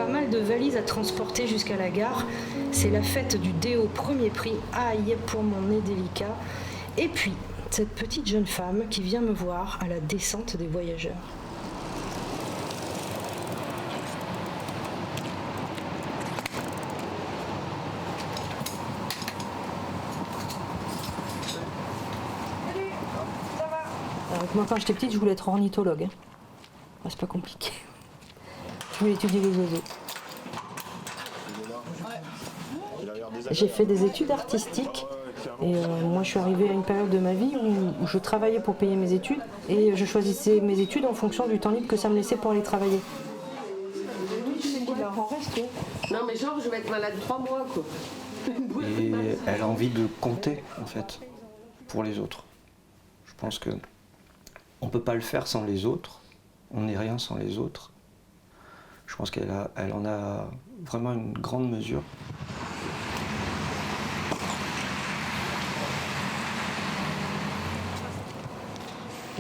pas mal de valises à transporter jusqu'à la gare. C'est la fête du déo premier prix. Aïe, pour mon nez délicat. Et puis, cette petite jeune femme qui vient me voir à la descente des voyageurs. Alors, moi, quand j'étais petite, je voulais être ornithologue. C'est pas compliqué. Je voulais étudier les oiseaux. J'ai fait des études artistiques et moi je suis arrivée à une période de ma vie où je travaillais pour payer mes études et je choisissais mes études en fonction du temps libre que ça me laissait pour aller travailler. Non mais genre je vais être malade 3 mois quoi. Et elle a envie de compter en fait pour les autres. Je pense que on peut pas le faire sans les autres. On n'est rien sans les autres. Je pense qu'elle en a vraiment une grande mesure.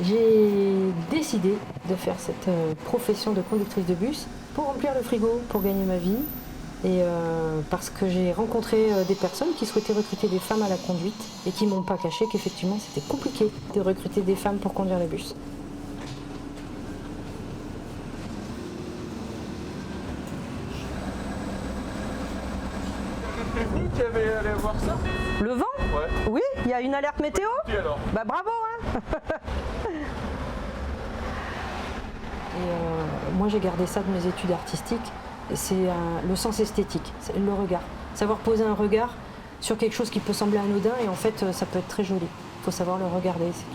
J'ai décidé de faire cette profession de conductrice de bus pour remplir le frigo, pour gagner ma vie et parce que j'ai rencontré des personnes qui souhaitaient recruter des femmes à la conduite et qui m'ont pas caché qu'effectivement c'était compliqué de recruter des femmes pour conduire les bus. Tu avais allé voir ça? Le vent? Ouais. Oui, il y a une alerte météo? Et alors? Bah bravo hein. Et moi j'ai gardé ça de mes études artistiques, c'est le sens esthétique, c'est le regard. Savoir poser un regard sur quelque chose qui peut sembler anodin et en fait ça peut être très joli. Il faut savoir le regarder, c'est tout.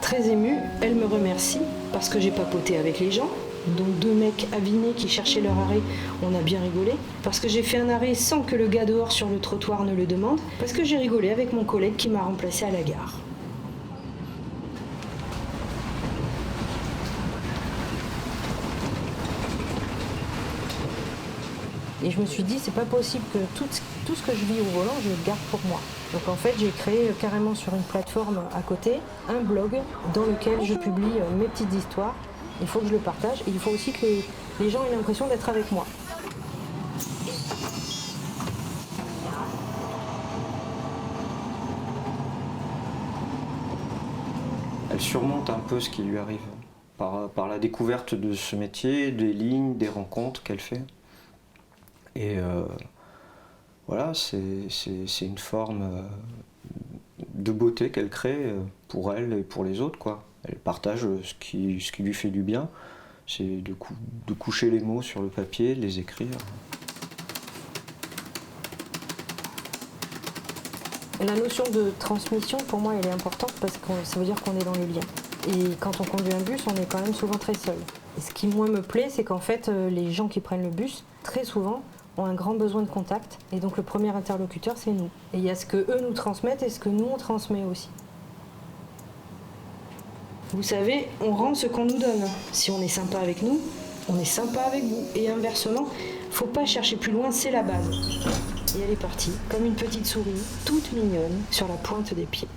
Très émue, elle me remercie parce que j'ai papoté avec les gens, dont 2 mecs avinés qui cherchaient leur arrêt, on a bien rigolé, parce que j'ai fait un arrêt sans que le gars dehors sur le trottoir ne le demande, parce que j'ai rigolé avec mon collègue qui m'a remplacé à la gare. Et je me suis dit, c'est pas possible que tout ce que je vis au volant, je le garde pour moi. Donc en fait, j'ai créé carrément sur une plateforme à côté un blog dans lequel je publie mes petites histoires. Il faut que je le partage et il faut aussi que les gens aient l'impression d'être avec moi. Elle surmonte un peu ce qui lui arrive par la découverte de ce métier, des lignes, des rencontres qu'elle fait. Et voilà, c'est une forme de beauté qu'elle crée pour elle et pour les autres, quoi. Elle partage ce qui lui fait du bien, c'est de coucher les mots sur le papier, de les écrire. La notion de transmission, pour moi, elle est importante parce que ça veut dire qu'on est dans le lien. Et quand on conduit un bus, on est quand même souvent très seul. Et ce qui, moi, me plaît, c'est qu'en fait, les gens qui prennent le bus, très souvent, ont un grand besoin de contact. Et donc, le premier interlocuteur, c'est nous. Et il y a ce que eux nous transmettent et ce que nous, on transmet aussi. Vous savez, on rend ce qu'on nous donne. Si on est sympa avec nous, on est sympa avec vous. Et inversement, faut pas chercher plus loin, c'est la base. Et elle est partie, comme une petite souris, toute mignonne, sur la pointe des pieds.